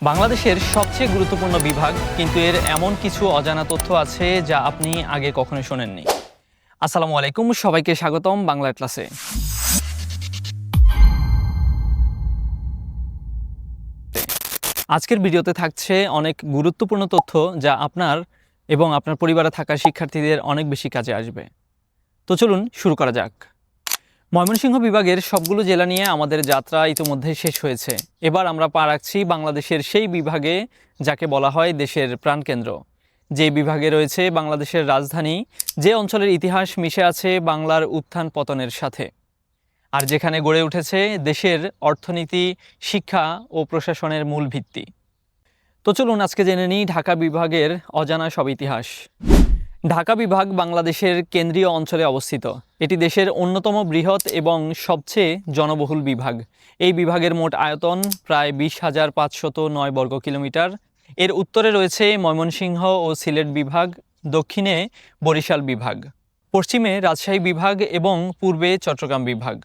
বাংলাদেশের সবচেয়ে গুরুত্বপূর্ণ বিভাগ, কিন্তু এর এমন কিছু অজানা তথ্য আছে যা আপনি আগে কখনো শোনেননি। আসসালামু আলাইকুম, সবাইকে স্বাগতম বাংলা ক্লাসে। আজকের ভিডিওতে থাকছে অনেক গুরুত্বপূর্ণ তথ্য যা আপনার এবং আপনার পরিবারে থাকা শিক্ষার্থীদের অনেক বেশি কাজে আসবে। তো চলুন শুরু করা যাক। ময়মনসিংহ বিভাগের সবগুলো জেলা নিয়ে আমাদের যাত্রা ইতিমধ্যে শেষ হয়েছে। এবার আমরা পা রাখছি বাংলাদেশের সেই বিভাগে যাকে বলা হয় দেশের প্রাণকেন্দ্র, যে বিভাগে রয়েছে বাংলাদেশের রাজধানী, যে অঞ্চলের ইতিহাস মিশে আছে বাংলার উত্থান পতনের সাথে, আর যেখানে গড়ে উঠেছে দেশের অর্থনীতি, শিক্ষা ও প্রশাসনের মূল ভিত্তি। তো চলুন আজকে জেনে নিই ঢাকা বিভাগের অজানা সব ইতিহাস। ঢাকা বিভাগ বাংলাদেশের কেন্দ্রীয় অঞ্চলে অবস্থিত। এটি দেশের অন্যতম বৃহৎ এবং সবচেয়ে জনবহুল বিভাগ। এই বিভাগের মোট আয়তন প্রায় 20,509 বর্গ কিলোমিটার। এর উত্তরে রয়েছে ময়মনসিংহ ও সিলেট বিভাগ, দক্ষিণে বরিশাল বিভাগ, পশ্চিমে রাজশাহী বিভাগ এবং পূর্বে চট্টগ্রাম বিভাগ।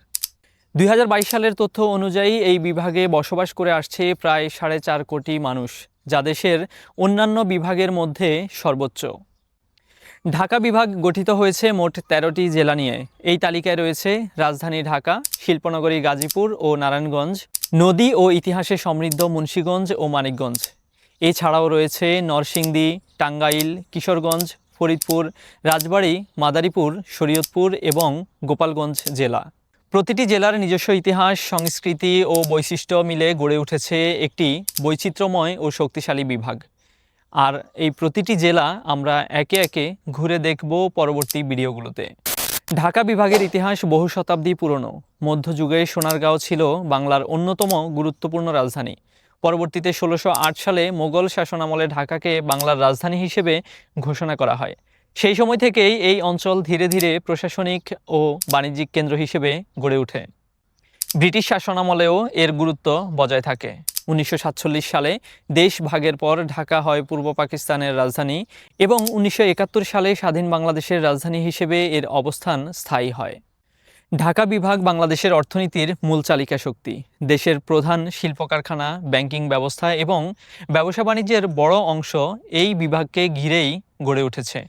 2022 সালের তথ্য অনুযায়ী এই বিভাগে বসবাস করে আসছে প্রায় 4.5 কোটি মানুষ, যা দেশের অন্যান্য বিভাগের মধ্যে সর্বোচ্চ। ঢাকা বিভাগ গঠিত হয়েছে মোট 13টি জেলা নিয়ে। এই তালিকায় রয়েছে রাজধানী ঢাকা, শিল্পনগরী গাজীপুর ও নারায়ণগঞ্জ, নদী ও ইতিহাসে সমৃদ্ধ মুন্সিগঞ্জ ও মানিকগঞ্জ। এছাড়াও রয়েছে নরসিংদী, টাঙ্গাইল, কিশোরগঞ্জ, ফরিদপুর, রাজবাড়ী, মাদারীপুর, শরীয়তপুর এবং গোপালগঞ্জ জেলা। প্রতিটি জেলার নিজস্ব ইতিহাস, সংস্কৃতি ও বৈশিষ্ট্য মিলে গড়ে উঠেছে একটি বৈচিত্র্যময় ও শক্তিশালী বিভাগ। আর এই প্রতিটি জেলা আমরা একে একে ঘুরে দেখব পরবর্তী ভিডিওগুলোতে। ঢাকা বিভাগের ইতিহাস বহু শতাব্দী পুরনো। মধ্যযুগে সোনারগাঁও ছিল বাংলার অন্যতম গুরুত্বপূর্ণ রাজধানী। পরবর্তীতে 1608 সালে মোগল শাসনামলে ঢাকাকে বাংলার রাজধানী হিসেবে ঘোষণা করা হয়। সেই সময় থেকেই এই অঞ্চল ধীরে ধীরে প্রশাসনিক ও বাণিজ্যিক কেন্দ্র হিসেবে গড়ে ওঠে। ব্রিটিশ শাসনামলেও এর গুরুত্ব বজায় থাকে। 1947 সালে দেশ ভাগের পর ঢাকা হয় পূর্ব পাকিস্তানের রাজধানী এবং 1971 সালে স্বাধীন বাংলাদেশের রাজধানী হিসেবে এর অবস্থান স্থায়ী হয়। ঢাকা বিভাগ বাংলাদেশের অর্থনীতির মূল চালিকা শক্তি। দেশের প্রধান শিল্প কারখানা, ব্যাংকিং ব্যবস্থা এবং ব্যবসা বাণিজ্যের বড় অংশ এই বিভাগকে ঘিরেই গড়ে উঠেছে।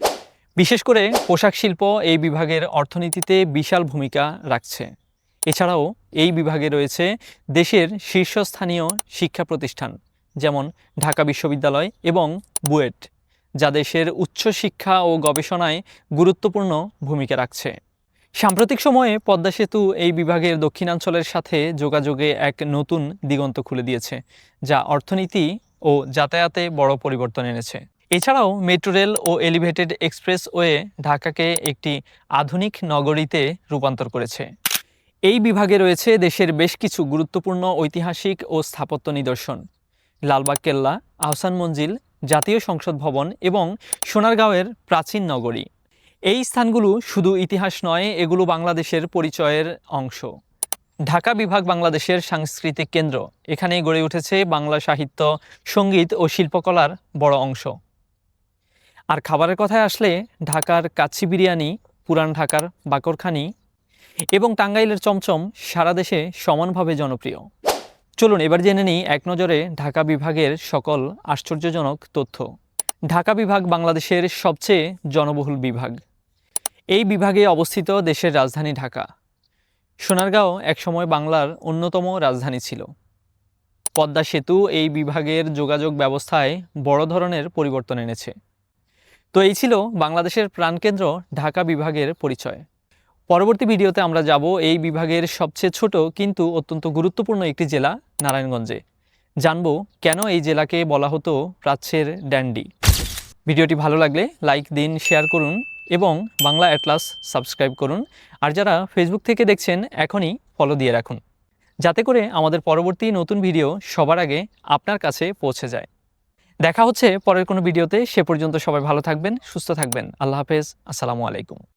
বিশেষ করে পোশাক শিল্প এই বিভাগের অর্থনীতিতে বিশাল ভূমিকা রাখছে। এছাড়াও এই বিভাগে রয়েছে দেশের শীর্ষস্থানীয় শিক্ষা প্রতিষ্ঠান, যেমন ঢাকা বিশ্ববিদ্যালয় এবং বুয়েট, যা দেশের উচ্চ শিক্ষা ও গবেষণায় গুরুত্বপূর্ণ ভূমিকা রাখছে। সাম্প্রতিক সময়ে পদ্মা সেতু এই বিভাগের দক্ষিণাঞ্চলের সাথে যোগাযোগে এক নতুন দিগন্ত খুলে দিয়েছে, যা অর্থনীতি ও যাতায়াতে বড় পরিবর্তন এনেছে। এছাড়াও মেট্রো রেল ও এলিভেটেড এক্সপ্রেসওয়ে ঢাকাকে একটি আধুনিক নগরীতে রূপান্তর করেছে। এই বিভাগে রয়েছে দেশের বেশ কিছু গুরুত্বপূর্ণ ঐতিহাসিক ও স্থাপত্য নিদর্শন। লালবাগ কেল্লা, আহসান মঞ্জিল, জাতীয় সংসদ ভবন এবং সোনারগাঁওয়ের প্রাচীন নগরী। এই স্থানগুলো শুধু ইতিহাস নয়, এগুলো বাংলাদেশের পরিচয়ের অংশ। ঢাকা বিভাগ বাংলাদেশের সাংস্কৃতিক কেন্দ্র। এখানেই গড়ে উঠেছে বাংলা সাহিত্য, সঙ্গীত ও শিল্পকলার বড় অংশ। আর খাবারের কথায় আসলে ঢাকার কাচ্চি বিরিয়ানি, পুরান ঢাকার বাকরখানি এবং টাঙ্গাইলের চমচম সারা দেশে সমানভাবে জনপ্রিয়। চলুন এবার জেনে নিই এক নজরে ঢাকা বিভাগের সকল আশ্চর্যজনক তথ্য। ঢাকা বিভাগ বাংলাদেশের সবচেয়ে জনবহুল বিভাগ। এই বিভাগে অবস্থিত দেশের রাজধানী ঢাকা। সোনারগাঁও একসময় বাংলার অন্যতম রাজধানী ছিল। পদ্মা সেতু এই বিভাগের যোগাযোগ ব্যবস্থায় বড় ধরনের পরিবর্তন এনেছে। তো এই ছিল বাংলাদেশের প্রাণকেন্দ্র ঢাকা বিভাগের পরিচয়। পরবর্তী ভিডিওতে আমরা যাব এই বিভাগের সবচেয়ে ছোট কিন্তু অত্যন্ত গুরুত্বপূর্ণ একটি জেলা নারায়ণগঞ্জে। জানব কেন এই জেলাকে বলা হতো প্রাচ্যের ড্যান্ডি। ভিডিওটি ভালো লাগলে লাইক দিন, শেয়ার করুন এবং বাংলা অ্যাটলাস সাবস্ক্রাইব করুন। আর যারা ফেসবুক থেকে দেখছেন এখনই ফলো দিয়ে রাখুন, যাতে করে আমাদের পরবর্তী নতুন ভিডিও সবার আগে আপনার কাছে পৌঁছে যায়। দেখা হচ্ছে পরের কোনো ভিডিওতে। সে পর্যন্ত সবাই ভালো থাকবেন, সুস্থ থাকবেন। আল্লাহ হাফেজ। আসসালামু আলাইকুম।